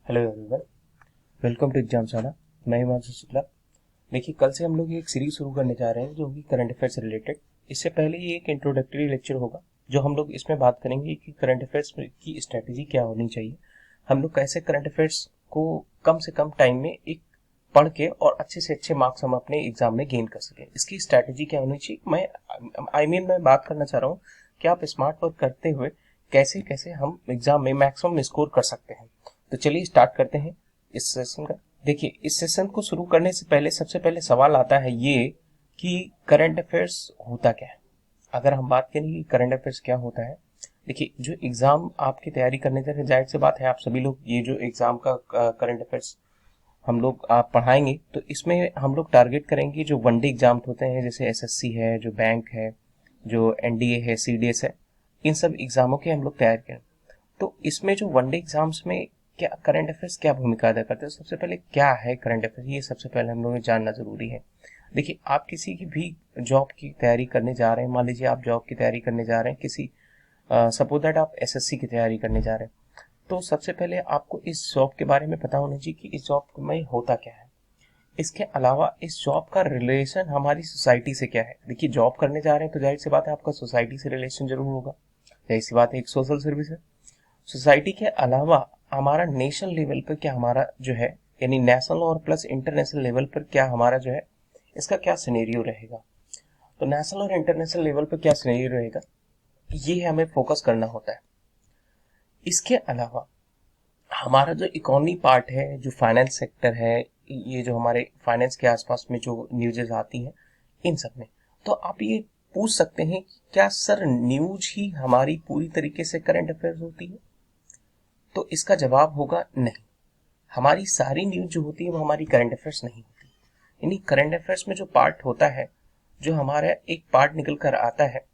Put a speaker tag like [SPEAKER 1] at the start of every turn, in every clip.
[SPEAKER 1] Hello everyone, welcome to Examshala. मैं हिमांशु शुक्ला। देखिए, कल से हम लोग एक सीरीज शुरू करने जा रहे हैं जो कि करंट अफेयर से रिलेटेड। इससे पहले ये एक इंट्रोडक्टरी लेक्चर होगा जो हम लोग इसमें बात करेंगे कि करंट अफेयर्स की स्ट्रैटेजी क्या होनी चाहिए। हम लोग कैसे करंट अफेयर्स को कम से कम टाइम में एक पढ़ के और अच्छे से अच्छे मार्क्स हम अपने एग्जाम में गेन कर सकें। इसकी स्ट्रैटेजी क्या होनी चाहिए, मैं बात करना चाह रहा हूँ कि आप स्मार्ट वर्क करते हुए कैसे कैसे हम एग्जाम में मैक्सिमम स्कोर कर सकते हैं। तो चलिए स्टार्ट करते हैं इस सेशन का। देखिए, इस सेशन को शुरू करने से पहले सबसे पहले सवाल आता है ये कि करंट अफेयर्स होता क्या है। अगर हम बात करें कि करंट अफेयर्स क्या होता है, देखिए जो एग्जाम आपकी तैयारी करने जा रहे हैं, जाहिर सी बात है आप सभी लोग ये जो एग्जाम का करंट अफेयर्स हम लोग आप पढ़ाएंगे तो इसमें हम लोग टारगेट करेंगे जो वनडे एग्जाम होते हैं, जैसे एसएससी है, जो बैंक है, जो एनडीए है, सीडीएस है, इन सब एग्जामों की हम लोग तैयार करें। तो इसमें जो वनडे एग्जाम्स में क्या करंट अफेयर्स क्या भूमिका अदा करते हैं, सबसे पहले क्या है करंट अफेयर्स, ये सबसे पहले हम लोगों को जानना जरूरी है। देखिए, आप किसी की भी जॉब की तैयारी करने जा रहे हैं, मान लीजिए आप जॉब की तैयारी करने जा रहे हैं, किसी सपोज दैट आप एसएससी की तैयारी करने जा रहे हैं, तो सबसे पहले आपको इस जॉब के बारे में पता होना चाहिए कि इस जॉब में होता क्या है। इसके अलावा इस जॉब का रिलेशन हमारी सोसाइटी से क्या है। देखिए, जॉब करने जा रहे हैं तो जाहिर सी बात है आपका सोसाइटी से रिलेशन जरूर होगा, जाहिर सी बात है, एक सोशल सर्विस है। सोसाइटी के अलावा हमारा नेशनल लेवल पर क्या हमारा जो है, यानी नेशनल और प्लस इंटरनेशनल लेवल पर क्या हमारा जो है, इसका क्या सिनेरियो रहेगा। तो नेशनल और इंटरनेशनल लेवल पर क्या सिनेरियो रहेगा, ये हमें फोकस करना होता है। इसके अलावा हमारा जो इकोनॉमी पार्ट है, जो फाइनेंस सेक्टर है, ये जो हमारे फाइनेंस के आसपास में जो न्यूज़ेस आती हैं, इन सब में तो आप ये पूछ सकते हैं कि क्या सर न्यूज ही हमारी पूरी तरीके से करंट अफेयर्स होती है। तो इसका जवाब होगा नहीं, हमारी सारी न्यूज जो होती है वो हमारी करंट अफेयर्स नहीं होती। यानी करंट अफेयर्स में जो पार्ट होता है, जो हमारा एक पार्ट निकल कर आता है,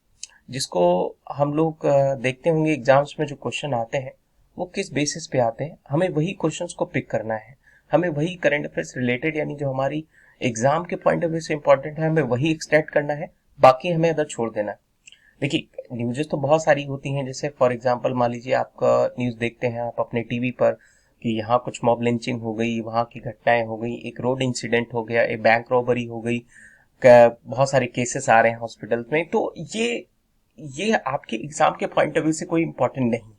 [SPEAKER 1] जिसको हम लोग देखते होंगे एग्जाम्स में जो क्वेश्चन आते हैं वो किस बेसिस पे आते हैं, हमें वही क्वेश्चंस को पिक करना है। हमें वही करंट अफेयर्स रिलेटेड, यानी जो हमारी एग्जाम के पॉइंट ऑफ व्यू से इंपॉर्टेंट है, हमें वही एक्सट्रैक्ट करना है, बाकी हमें अदर छोड़ देना है। देखिए, न्यूज़ेस तो बहुत सारी होती हैं, जैसे फॉर एग्जांपल मान लीजिए आपका न्यूज़ देखते हैं आप अपने टीवी पर कि यहाँ कुछ मॉब लिंचिंग हो गई, वहाँ की घटनाएं हो गई, एक रोड इंसिडेंट हो गया, एक बैंक रॉबरी हो गई, बहुत सारे केसेस आ रहे हैं हॉस्पिटल में। तो ये आपके एग्जाम के पॉइंट ऑफ व्यू से कोई इंपॉर्टेंट नहीं है,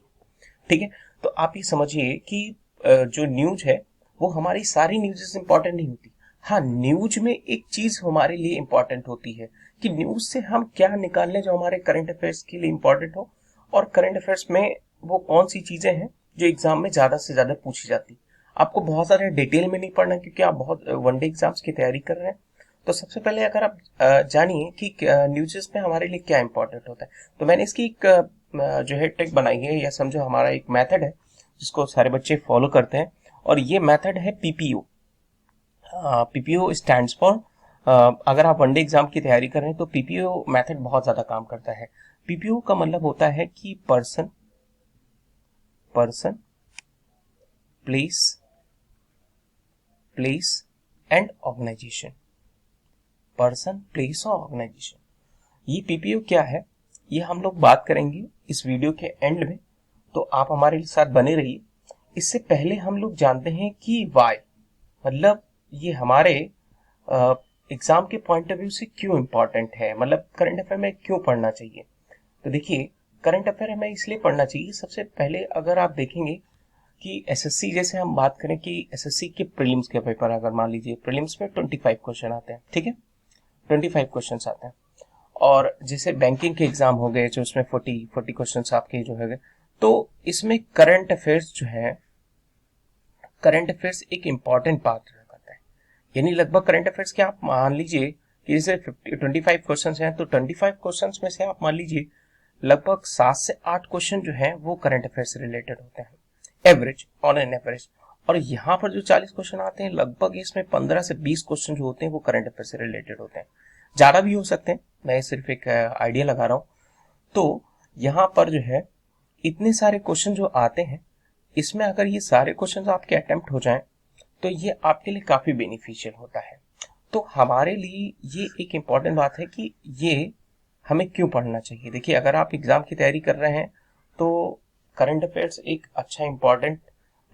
[SPEAKER 1] ठीक है। तो आप ये समझिए कि जो न्यूज है वो हमारी सारी न्यूज़ इंपॉर्टेंट नहीं होती। हाँ, न्यूज में एक चीज हमारे लिए इंपॉर्टेंट होती है कि न्यूज से हम क्या निकाल लें जो हमारे करंट अफेयर्स के लिए इंपॉर्टेंट हो, और करंट अफेयर्स में वो कौन सी चीजें हैं जो एग्जाम में ज्यादा से ज्यादा पूछी जाती। आपको बहुत सारे डिटेल में नहीं पढ़ना क्योंकि आप बहुत वनडे एग्जाम्स की तैयारी कर रहे हैं। तो सबसे पहले अगर आप जानिए कि न्यूज़ में हमारे लिए क्या इंपॉर्टेंट होता है, तो मैंने इसकी एक जो है ट्रिक बनाई है, या समझो हमारा एक मेथड है जिसको सारे बच्चे फॉलो करते हैं, और ये मेथड है पीपीओ। पीपीओ स्टैंड्स फॉर, अगर आप वनडे एग्जाम की तैयारी कर रहे हैं तो पीपीओ मेथड बहुत ज्यादा काम करता है। पीपीओ का मतलब होता है कि person person place place and organisation. Person, place और ऑर्गेनाइजेशन, ये पीपीओ क्या है ये हम लोग बात करेंगे इस वीडियो के एंड में। तो आप हमारे साथ बने रहिए। इससे पहले हम लोग जानते हैं कि वाई, मतलब ये हमारे एग्जाम के पॉइंट ऑफ व्यू से क्यों इंपॉर्टेंट है, मतलब करंट अफेयर में क्यों पढ़ना चाहिए। तो देखिए, करंट अफेयर हमें इसलिए पढ़ना चाहिए, सबसे पहले अगर आप देखेंगे कि एसएससी, जैसे हम बात करें कि एसएससी के प्रीलिम्स के पेपर, अगर मान लीजिए प्रीलिम्स में 25 क्वेश्चन आते हैं, ठीक है, 25 क्वेश्चन आते हैं। और जैसे बैंकिंग के एग्जाम हो गए जो उसमें 40 क्वेश्चन आपके जो है, तो इसमें करंट अफेयर्स जो है, करंट अफेयर्स एक इंपॉर्टेंट पार्ट करता है। यानी लगभग करंट अफेयर्स के आप मान लीजिए कि जैसे 25 क्वेश्चन हैं, तो 25 क्वेश्चन में से आप मान लीजिए लगभग 7 से 8 क्वेश्चन जो है वो करंट अफेयर से रिलेटेड होते हैं, एवरेज, ऑन एन एवरेज। और यहाँ पर जो 40 क्वेश्चन आते हैं, लगभग इसमें 15 से 20 क्वेश्चन जो होते हैं वो करंट अफेयर से रिलेटेड होते हैं। ज्यादा भी हो सकते हैं, मैं सिर्फ एक आइडिया लगा रहा हूँ। तो यहाँ पर जो है इतने सारे क्वेश्चन जो आते हैं, इसमें अगर ये सारे क्वेश्चन आपके अटेम्प्ट हो जाएं तो ये आपके लिए काफी बेनिफिशियल होता है। तो हमारे लिए ये एक इम्पॉर्टेंट बात है कि ये हमें क्यों पढ़ना चाहिए। देखिए, अगर आप एग्जाम की तैयारी कर रहे हैं तो करंट अफेयर्स एक अच्छा इम्पॉर्टेंट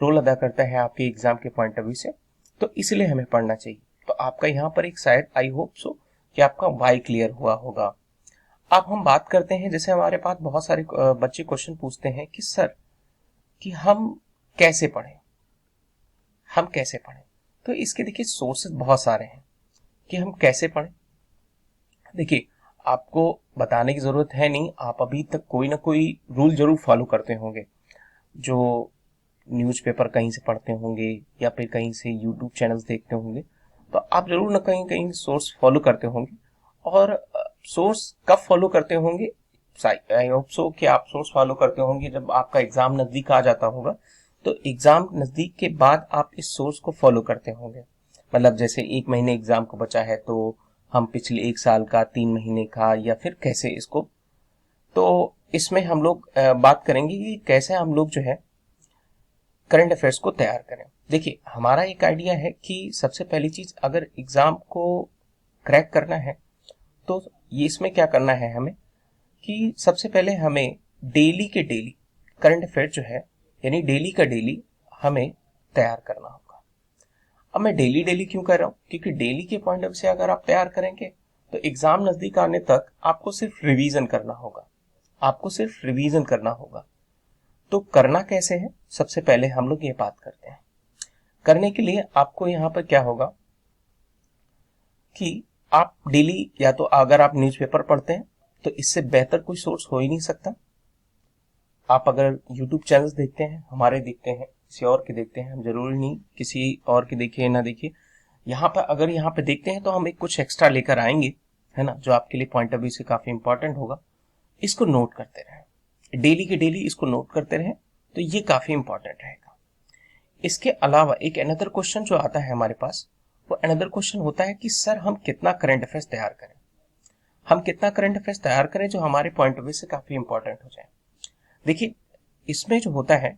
[SPEAKER 1] रोल अदा करता है आपके एग्जाम के पॉइंट ऑफ व्यू से, तो इसलिए हमें पढ़ना चाहिए। तो आपका यहाँ पर एक शायद आई होप सो कि आपका वाई क्लियर हुआ होगा। अब हम बात करते हैं, जैसे हमारे पास बहुत सारे बच्चे क्वेश्चन पूछते हैं कि सर कि हम कैसे पढ़ें, हम कैसे पढ़ें। तो इसके देखिए सोर्सेज बहुत सारे हैं कि हम कैसे पढ़ें। देखिए आपको बताने की जरूरत है नहीं, आप अभी तक कोई ना कोई रूल जरूर फॉलो करते होंगे, जो न्यूज़पेपर कहीं से पढ़ते होंगे या फिर कहीं से यूट्यूब चैनल्स देखते होंगे, तो आप जरूर ना कहीं कहीं सोर्स फॉलो करते होंगे। और सोर्स कब फॉलो करते होंगे, आई होप सो कि आप सोर्स फॉलो करते होंगे जब आपका एग्जाम नजदीक आ जाता होगा। तो एग्जाम नजदीक के बाद आप इस सोर्स को फॉलो करते होंगे। मतलब जैसे 1 महीने एग्जाम को बचा है तो हम पिछले 1 साल का, 3 महीने का, या फिर कैसे इसको, तो इसमें हम लोग बात करेंगे कि कैसे हम लोग जो है करंट अफेयर्स को तैयार करें। देखिए हमारा एक आइडिया है कि सबसे पहली चीज, अगर एग्जाम को क्रैक करना है तो ये इसमें क्या करना है हमें, कि सबसे पहले हमें डेली के डेली करंट अफेयर जो है, यानी डेली का डेली हमें तैयार करना होगा। अब मैं डेली डेली क्यों कर रहा हूँ, क्योंकि डेली के पॉइंट ऑफ से अगर आप तैयार करेंगे तो एग्जाम नजदीक आने तक आपको सिर्फ रिवीजन करना होगा, आपको सिर्फ रिवीजन करना होगा। तो करना कैसे है, सबसे पहले हम लोग ये बात करते हैं। करने के लिए आपको यहाँ पर क्या होगा कि आप डेली, या तो अगर आप न्यूज़पेपर पढ़ते हैं तो इससे बेहतर कोई सोर्स हो ही नहीं सकता। आप अगर यूट्यूब चैनल्स देखते हैं, हमारे देखते हैं, किसी और के देखते हैं, हम जरूरी नहीं किसी और के देखिए ना देखिए, यहाँ पर अगर यहाँ पे देखते हैं तो हम एक कुछ एक्स्ट्रा लेकर आएंगे, है ना, जो आपके लिए पॉइंट ऑफ व्यू से काफी इंपॉर्टेंट होगा। इसको नोट करते रहें, डेली के डेली इसको नोट करते रहें, तो ये काफी इंपॉर्टेंट रहेगा। इसके अलावा एक अनदर क्वेश्चन जो आता है हमारे पास, वो अनदर क्वेश्चन होता है कि सर हम कितना करंट अफेयर्स तैयार करें, हम कितना करंट अफेयर्स तैयार करें जो हमारे पॉइंट ऑफ व्यू से काफी इंपॉर्टेंट हो जाए। देखिए इसमें जो होता है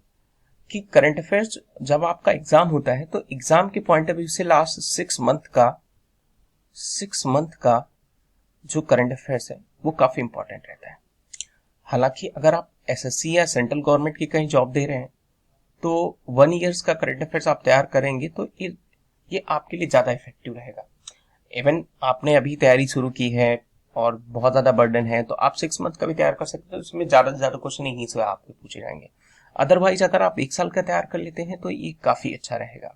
[SPEAKER 1] कि करंट अफेयर्स जब आपका एग्जाम होता है तो एग्जाम के पॉइंट ऑफ व्यू से लास्ट 6 मंथ का जो करंट अफेयर्स है वो काफी इंपॉर्टेंट रहता है। हालांकि अगर आप एसएससी या सेंट्रल गवर्नमेंट की कहीं जॉब दे रहे हैं तो 1 ईयर्स का करंट अफेयर्स आप तैयार करेंगे तो ये आपके लिए ज्यादा इफेक्टिव रहेगा। इवन आपने अभी तैयारी शुरू की है और बहुत ज्यादा बर्डन है तो आप 6 मंथ का भी तैयार कर सकते हो, उसमें ज्यादा से ज्यादा क्वेश्चन यहीं से आपके पूछे जाएंगे। अदरवाइज अगर आप 1 साल का तैयार कर लेते हैं तो ये काफी अच्छा रहेगा।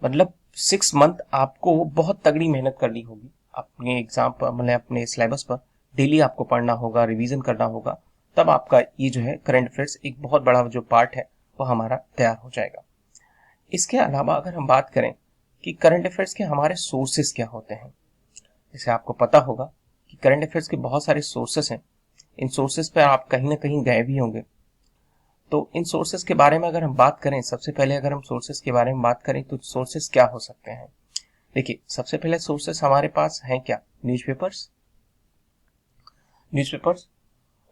[SPEAKER 1] मतलब 6 मंथ आपको बहुत तगड़ी मेहनत करनी होगी अपने एग्जाम पर, मतलब अपने सिलेबस पर डेली आपको पढ़ना होगा, रिवीजन करना होगा, तब आपका ये जो है करंट अफेयर्स एक बहुत बड़ा जो पार्ट है वो हमारा तैयार हो जाएगा। इसके अलावा अगर हम बात करें कि करंट अफेयर्स के हमारे सोर्सेस क्या होते हैं, जैसे आपको पता होगा कि करंट अफेयर्स के बहुत सारे सोर्सेस हैं, इन सोर्सेस पर आप कहीं ना कहीं गए भी होंगे। तो इन सोर्सेस के बारे में अगर हम बात करें, सबसे पहले अगर हम सोर्सेस के बारे में बात करें तो सोर्सेस क्या हो सकते हैं। देखिए सबसे पहले सोर्सेस हमारे पास हैं क्या, न्यूज़पेपर्स, न्यूज़पेपर्स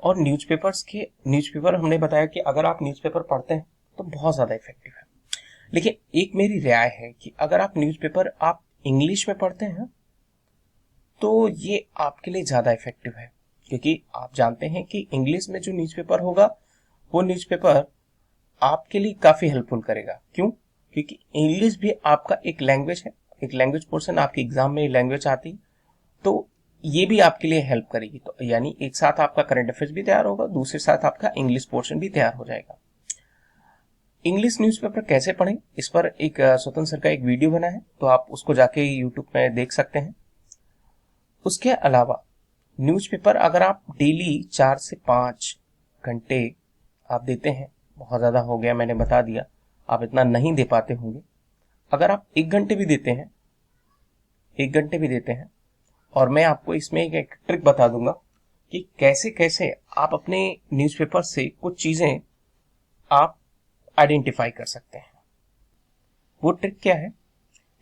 [SPEAKER 1] और न्यूज़पेपर हमने बताया कि अगर आप न्यूज़पेपर पढ़ते हैं तो बहुत ज्यादा इफेक्टिव है। लेकिन एक मेरी राय है कि अगर आप न्यूज़पेपर आप इंग्लिश में पढ़ते हैं तो ये आपके लिए ज्यादा इफेक्टिव है, क्योंकि आप जानते हैं कि इंग्लिश में जो न्यूज़पेपर होगा वो न्यूज़पेपर आपके लिए काफी हेल्पफुल करेगा। क्यों, क्योंकि इंग्लिश भी आपका एक लैंग्वेज है, एक लैंग्वेज पोर्शन आपके एग्जाम में लैंग्वेज आती है, तो ये भी आपके लिए हेल्प करेगी। तो यानी एक साथ आपका करंट अफेयर्स भी तैयार होगा, दूसरे साथ आपका इंग्लिश पोर्शन भी तैयार हो जाएगा। इंग्लिश न्यूज़पेपर कैसे पढ़ें, इस पर एक स्वतंत्र सर का एक वीडियो बना है, तो आप उसको जाके यूट्यूब में देख सकते हैं। उसके अलावा न्यूज़पेपर अगर आप डेली 4 से 5 घंटे आप देते हैं, बहुत ज्यादा हो गया मैंने बता दिया, आप इतना नहीं दे पाते होंगे, अगर आप 1 घंटे भी देते हैं, 1 घंटे भी देते हैं, और मैं आपको इसमें एक ट्रिक बता दूंगा कि कैसे कैसे आप अपने न्यूज़पेपर से कुछ चीजें आप आइडेंटिफाई कर सकते हैं। वो ट्रिक क्या है,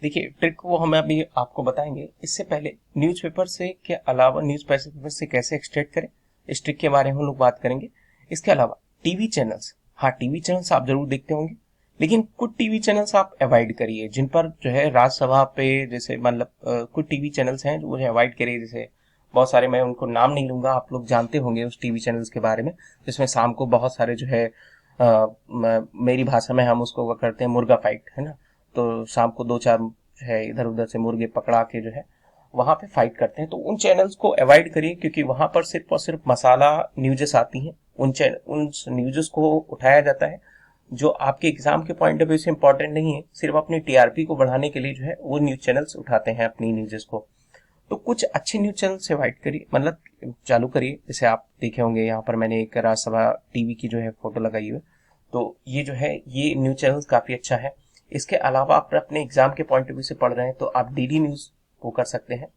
[SPEAKER 1] देखिए ट्रिक वो हम अभी आपको बताएंगे। इससे पहले न्यूज़पेपर से के अलावा न्यूज़पेपर से कैसे एक्सट्रैक्ट करें, इस ट्रिक के बारे में हम लोग बात करेंगे। इसके अलावा टीवी चैनल्स, हाँ टीवी चैनल्स आप जरूर देखते होंगे, लेकिन कुछ टीवी चैनल्स आप अवॉइड करिए जिन पर जो है राज्यसभा पे, जैसे मतलब कुछ टीवी चैनल्स हैं जो अवॉइड करिए, जैसे बहुत सारे, मैं उनको नाम नहीं लूंगा, आप लोग जानते होंगे उस टीवी चैनल्स के बारे में, जिसमें शाम को बहुत सारे जो है मेरी भाषा में हम उसको करते हैं मुर्गा फाइट, है ना। तो शाम को 2-4 जो है इधर उधर से मुर्गे पकड़ा के जो है वहां पे फाइट करते हैं। तो उन चैनल्स को अवॉइड करिए, क्योंकि वहां पर सिर्फ और सिर्फ मसाला न्यूज़ेस आती हैं। उन न्यूज़ेस को उठाया जाता है जो आपके एग्जाम के पॉइंट ऑफ व्यू से इंपॉर्टेंट नहीं है, सिर्फ अपनी टीआरपी को बढ़ाने के लिए जो है वो न्यूज चैनल्स उठाते हैं अपनी न्यूज़ेस को। तो कुछ अच्छे न्यूज चैनल से अवॉइड करिए, मतलब चालू करिए। जैसे आप देखे होंगे यहाँ पर मैंने एक राज्यसभा टीवी की जो है फोटो लगाई हुई है, तो ये जो है ये न्यूज चैनल काफी अच्छा है। इसके अलावा आप अपने एग्जाम के पॉइंट ऑफ व्यू से पढ़ रहे हैं तो आप डीडी न्यूज को कर सकते हैं।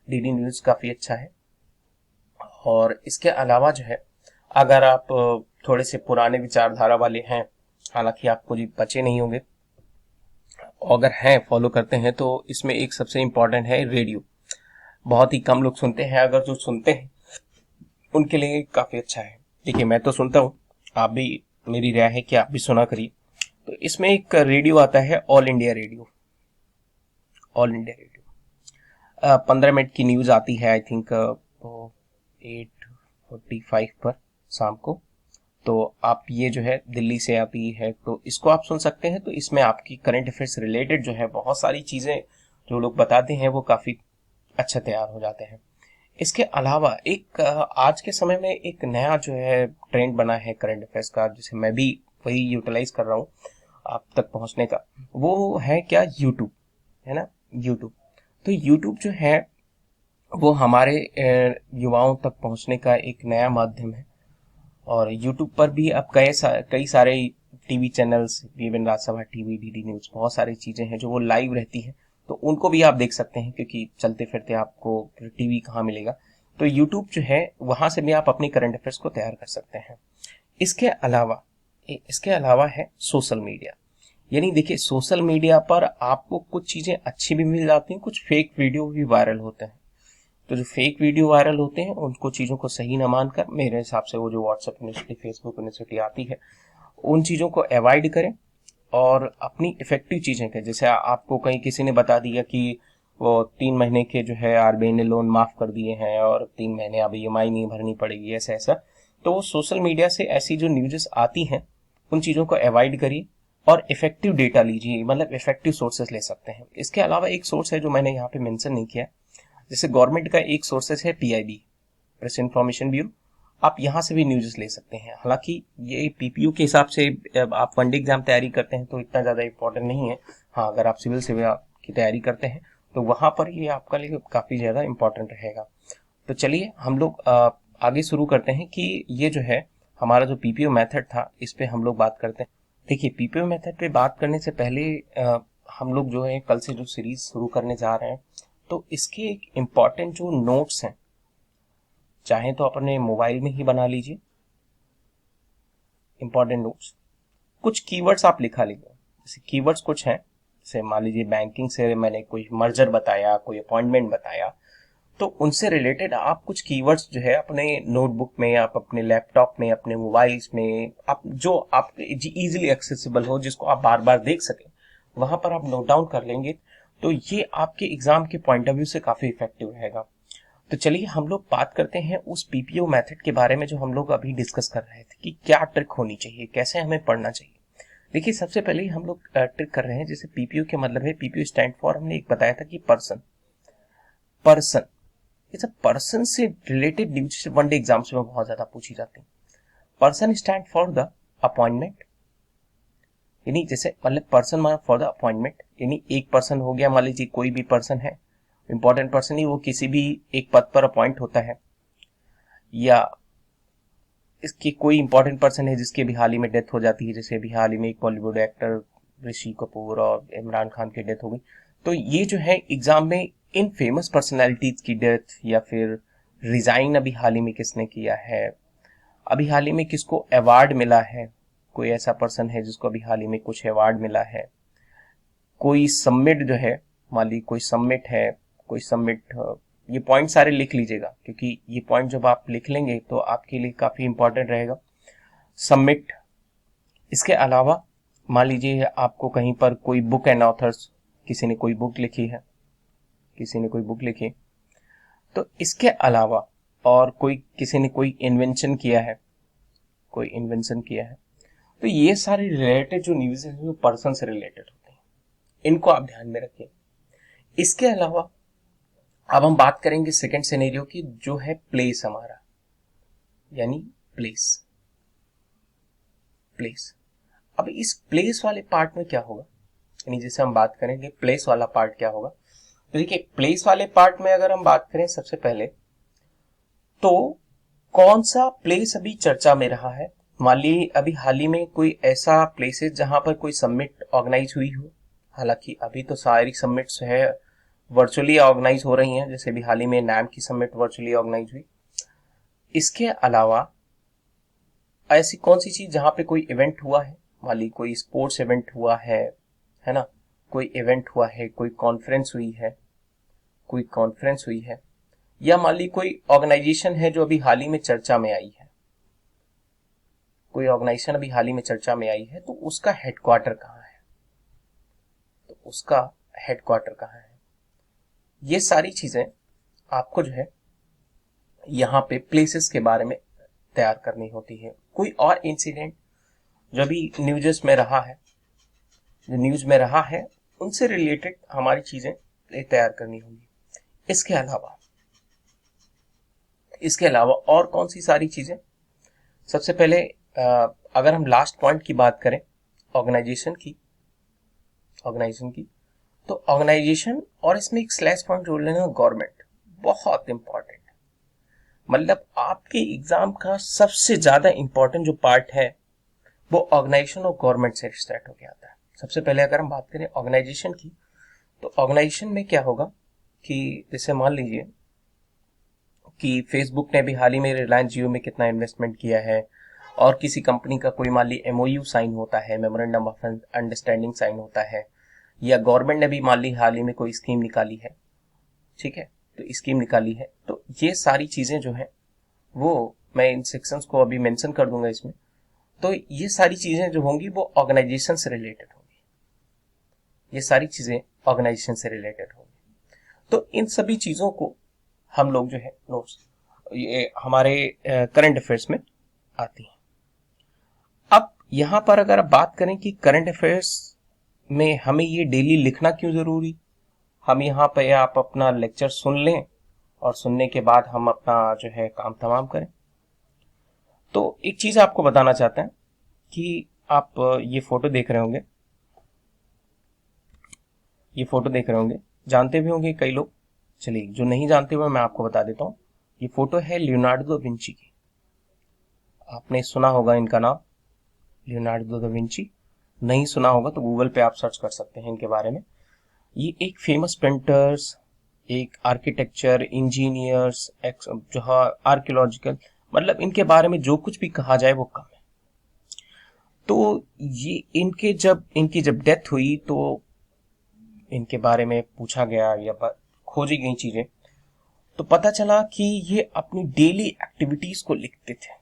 [SPEAKER 1] डीडी न्यूज काफी अच्छा है। और इसके अलावा जो है अगर आप थोड़े से पुराने विचारधारा वाले हैं, हालांकि आपको जी बचे नहीं होंगे, अगर हैं फॉलो करते हैं, तो इसमें एक सबसे इम्पोर्टेंट है रेडियो। बहुत ही कम लोग सुनते हैं, अगर जो सुनते हैं उनके लिए काफी अच्छा है। देखिए मैं तो सुनता हूँ, आप भी, मेरी राय है कि आप भी सुना करिए। तो इसमें एक रेडियो आता है all India radio. All India radio 15 minute की न्यूज आती है, आई थिंक 8:45 पर शाम को। तो आप ये जो है दिल्ली से आती है, तो इसको आप सुन सकते हैं। तो इसमें आपकी करंट अफेयर्स रिलेटेड जो है बहुत सारी चीजें जो लोग बताते हैं वो काफी अच्छा तैयार हो जाते हैं। इसके अलावा एक आज के समय में एक नया जो है ट्रेंड बना है करंट अफेयर्स का, जिसे मैं भी वही यूटिलाइज कर रहा हूँ आप तक पहुंचने का। वो है क्या, यूट्यूब, है ना। यूट्यूब, तो यूट्यूब जो है वो हमारे युवाओं तक पहुंचने का एक नया माध्यम है। और यूट्यूब पर भी अब कई सारे TV channels, even Rajya Sabha TV, DD news, बहुत सारी चीजें हैं जो वो लाइव रहती हैं। तो उनको भी आप देख सकते हैं, क्योंकि चलते फिरते आपको टीवी कहाँ मिलेगा। तो यूट्यूब जो है वहां से भी आप अपनी करंट अफेयर्स को तैयार कर सकते हैं। इसके अलावा है सोशल मीडिया। यानी देखिए सोशल मीडिया पर आपको कुछ चीजें अच्छी भी मिल जाती हैं, कुछ फेक वीडियो भी वायरल होते हैं। तो जो फेक वीडियो वायरल होते हैं उनको चीज़ों को सही न मानकर, मेरे हिसाब से वो जो व्हाट्सएप यूनिवर्सिटी, फेसबुक यूनिवर्सिटी आती है, उन चीज़ों को अवॉइड करें और अपनी इफेक्टिव चीज़ें करें। जैसे आपको कहीं किसी ने बता दिया कि वो 3 महीने के जो है आरबीआई ने लोन माफ कर दिए हैं और 3 महीने अब ईएमआई नहीं भरनी पड़ेगी, ऐसा ऐसा। तो वो सोशल मीडिया से ऐसी जो न्यूज़ेस आती हैं उन चीज़ों को अवॉइड करिए और इफेक्टिव डेटा लीजिए, मतलब इफेक्टिव सोर्सेस ले सकते हैं। इसके अलावा एक सोर्स है जो मैंने यहाँ पे मेंशन नहीं किया, जैसे गवर्नमेंट का एक सोर्सेस है पीआईबी, प्रेस इन्फॉर्मेशन ब्यूरो। आप यहाँ से भी न्यूज़ ले सकते हैं। हालांकि ये पीपीयू के हिसाब से आप वनडे एग्जाम तैयारी करते हैं तो इतना ज़्यादा इंपॉर्टेंट नहीं है। हाँ, अगर आप सिविल की तैयारी करते हैं तो वहाँ पर ये आपका लिए काफ़ी ज़्यादा इंपॉर्टेंट रहेगा। तो चलिए हम लोग आगे शुरू करते हैं कि ये जो है हमारा जो पीपीयू मेथड था इस पे हम लोग बात करते हैं। देखिए पीपीयू मेथड पे बात करने से पहले हम लोग जो है कल से जो सीरीज शुरू करने जा रहे हैं, तो इसके एक इम्पॉर्टेंट जो नोट्स हैं, चाहे तो अपने मोबाइल में ही बना लीजिए इम्पॉर्टेंट नोट्स। कुछ कीवर्ड्स आप लिखा लीजिए। जैसे कीवर्ड्स कुछ हैं, जैसे मान लीजिए बैंकिंग से मैंने कोई मर्जर बताया, कोई अपॉइंटमेंट बताया, तो उनसे रिलेटेड आप कुछ कीवर्ड्स जो है अपने नोटबुक में, आप अपने लैपटॉप में, अपने मोबाइल्स में, आप जो आप इजीली एक्सेसिबल हो, जिसको आप बार बार देख सकें, वहां पर आप नोट डाउन कर लेंगे तो ये आपके एग्जाम के पॉइंट ऑफ व्यू से काफी इफेक्टिव रहेगा। तो चलिए हम लोग बात करते हैं उस पीपीओ मेथड के बारे में जो हम लोग अभी डिस्कस कर रहे थे कि क्या ट्रिक होनी चाहिए, कैसे हमें पढ़ना चाहिए। देखिए सबसे पहले हम लोग ट्रिक कर रहे हैं, जैसे पीपीओ के मतलब है, पीपीओ स्टैंड फॉर, हमने एक बताया था कि पर्सन। पर्सन, ये सब पर्सन से रिलेटेड न्यूज वनडे एग्जाम्स में बहुत ज्यादा पूछी जाती है। Person stand for the appointment, यानी जैसे मतलब पर्सन मान फॉर द अपॉइंटमेंट, यानी एक पर्सन हो गया, मान लीजिए कोई भी पर्सन है, इंपॉर्टेंट पर्सन ही, वो किसी भी एक पद पर अपॉइंट होता है, या इसके कोई इंपॉर्टेंट पर्सन है जिसके भी हाल ही में डेथ हो जाती है। जैसे अभी हाल ही में एक बॉलीवुड एक्टर ऋषि कपूर और इमरान खान की डेथ हो गई। तो ये जो है एग्जाम में इन फेमस पर्सनैलिटीज की डेथ, या फिर रिजाइन अभी हाल ही में किसने किया है, अभी हाल ही में किसको अवार्ड मिला है, कोई ऐसा पर्सन है जिसको अभी हाल ही में कुछ अवार्ड मिला है, कोई सबमिट जो है, मान ली कोई सबमिट है, कोई सबमिट, ये पॉइंट सारे लिख लीजिएगा, क्योंकि ये पॉइंट जब आप लिख लेंगे तो आपके लिए काफी इंपॉर्टेंट रहेगा। सबमिट। इसके अलावा मान लीजिए आपको कहीं पर कोई बुक एंड ऑथर्स, किसी ने कोई बुक लिखी है, किसी ने कोई बुक लिखी, तो इसके अलावा और कोई किसी ने कोई इन्वेंशन किया है, कोई इन्वेंशन किया है, तो ये सारे रिलेटेड जो न्यूज है वो पर्सन से रिलेटेड होते हैं, इनको आप ध्यान में रखें। इसके अलावा अब हम बात करेंगे सेकंड सिनेरियो की, जो है प्लेस हमारा, यानी प्लेस। प्लेस, अब इस प्लेस वाले पार्ट में क्या होगा, यानी जैसे हम बात करेंगे प्लेस वाला पार्ट क्या होगा। तो देखिए प्लेस वाले पार्ट में अगर हम बात करें सबसे पहले, तो कौन सा प्लेस अभी चर्चा में रहा है। मान ली अभी हाल ही में कोई ऐसा प्लेस है जहां पर कोई समिट ऑर्गेनाइज हुई हो। हालांकि अभी तो सारी समिट्स है वर्चुअली ऑर्गेनाइज हो रही हैं, जैसे भी हाल ही में नैम की समिट वर्चुअली ऑर्गेनाइज हुई। इसके अलावा ऐसी कौन सी चीज जहां पे कोई इवेंट हुआ है, मान ली कोई स्पोर्ट्स इवेंट हुआ है ना, कोई इवेंट हुआ है, कोई कॉन्फ्रेंस हुई है, कोई कॉन्फ्रेंस हुई है, या मान ली कोई ऑर्गेनाइजेशन है जो अभी हाल ही में चर्चा में आई है, कोई ऑर्गेनाइजेशन अभी हाल ही में चर्चा में आई है, तो उसका हेडक्वार्टर कहाँ है, तो उसका हेडक्वार्टर कहाँ है। ये सारी चीजें आपको जो है यहाँ पे प्लेसेस के बारे में तैयार करनी होती है। कोई और इंसिडेंट जो अभी न्यूज़ में रहा है, जो न्यूज में रहा है, उनसे रिलेटेड हमारी चीजें तैयार करनी होगी। इसके अलावा और कौन सी सारी चीजें, सबसे पहले अगर हम लास्ट पॉइंट की बात करें ऑर्गेनाइजेशन की, तो ऑर्गेनाइजेशन और इसमें एक स्लैश पॉइंट जोड़ लेना, गवर्नमेंट, बहुत इंपॉर्टेंट। मतलब आपके एग्जाम का सबसे ज्यादा इंपॉर्टेंट जो पार्ट है वो ऑर्गेनाइजेशन और गवर्नमेंट से स्टार्ट होकर आता है। सबसे पहले अगर हम बात करें ऑर्गेनाइजेशन की, तो ऑर्गेनाइजेशन में क्या होगा कि जैसे मान लीजिए कि फेसबुक ने भी हाल ही में रिलायंस जियो में कितना इन्वेस्टमेंट किया है, और किसी कंपनी का कोई मान ली एमओयू साइन होता है, मेमोरेंडम ऑफ अंडरस्टैंडिंग साइन होता है, या गवर्नमेंट ने भी मान ली हाल ही में कोई स्कीम निकाली है, ठीक है, तो स्कीम निकाली है, तो ये सारी चीजें जो है वो मैं इन सेक्शंस को अभी मेंशन कर दूंगा इसमें। तो ये सारी चीजें जो होंगी वो ऑर्गेनाइजेशन से रिलेटेड होंगी, ये सारी चीजें ऑर्गेनाइजेशन से रिलेटेड होंगी। तो इन सभी चीजों को हम लोग जो है नोट्स ये हमारे करंट अफेयर्स में आती हैं। अब यहां पर अगर आप बात करें कि करंट अफेयर्स में हमें ये डेली लिखना क्यों जरूरी, हम यहाँ पे आप अपना लेक्चर सुन लें और सुनने के बाद हम अपना जो है काम तमाम करें। तो एक चीज आपको बताना चाहते हैं कि आप ये फोटो देख रहे होंगे, जानते भी होंगे कई लोग। चलिए जो नहीं जानते हुए मैं आपको बता देता हूँ, ये फोटो है लियोनार्डो दा विंची की। आपने सुना होगा इनका नाम, लियोनार्डो दा विंची। नहीं सुना होगा तो गूगल पे आप सर्च कर सकते हैं इनके बारे में। ये एक फेमस पेंटर्स, एक आर्किटेक्चर, इंजीनियर्स, जो आर्कियोलॉजिकल, मतलब इनके बारे में जो कुछ भी कहा जाए वो कम है। तो ये इनकी जब डेथ हुई तो इनके बारे में पूछा गया या खोजी गई चीजें, तो पता चला कि ये अपनी डेली एक्टिविटीज को लिखते थे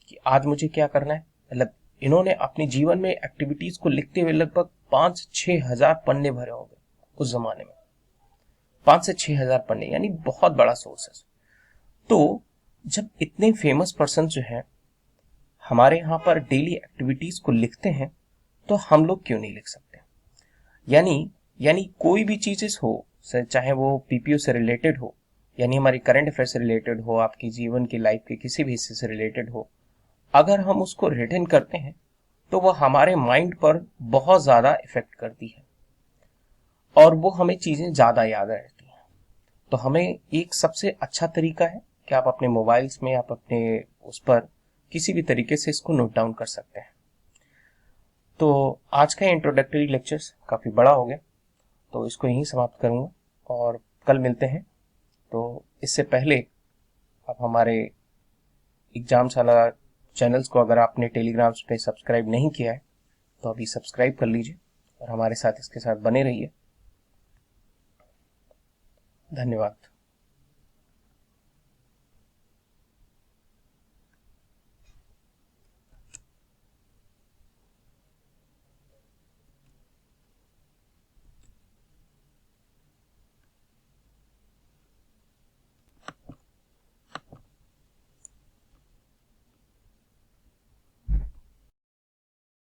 [SPEAKER 1] कि आज मुझे क्या करना है। मतलब इन्होंने अपने जीवन में एक्टिविटीज को लिखते हुए लगभग 5-6 हजार पन्ने भरे होंगे उस जमाने में, 5 से 6 हजार पन्ने, यानी बहुत बड़ा सोर्स है। तो जब इतने फेमस पर्सन जो है हमारे यहाँ पर डेली एक्टिविटीज को लिखते हैं, तो हम लोग क्यों नहीं लिख सकते। यानी कोई भी चीजें हो, चाहे वो पीपीओ से रिलेटेड हो, यानी हमारी करंट अफेयर से रिलेटेड हो, आपकी जीवन की लाइफ के किसी भी हिस्से से रिलेटेड हो, अगर हम उसको रिटन करते हैं तो वो हमारे माइंड पर बहुत ज्यादा इफेक्ट करती है और वो हमें चीजें ज्यादा याद रहती हैं। तो हमें एक सबसे अच्छा तरीका है कि आप अपने मोबाइल्स में, आप अपने उस पर किसी भी तरीके से इसको नोट डाउन कर सकते हैं। तो आज का इंट्रोडक्टरी लेक्चर्स काफी बड़ा हो गया, तो इसको यहीं समाप्त करूंगा और कल मिलते हैं। तो इससे पहले आप हमारे एग्जामशाला चैनल्स को अगर आपने टेलीग्राम पे सब्सक्राइब नहीं किया है तो अभी सब्सक्राइब कर लीजिए और हमारे साथ इसके साथ बने रहिए। धन्यवाद।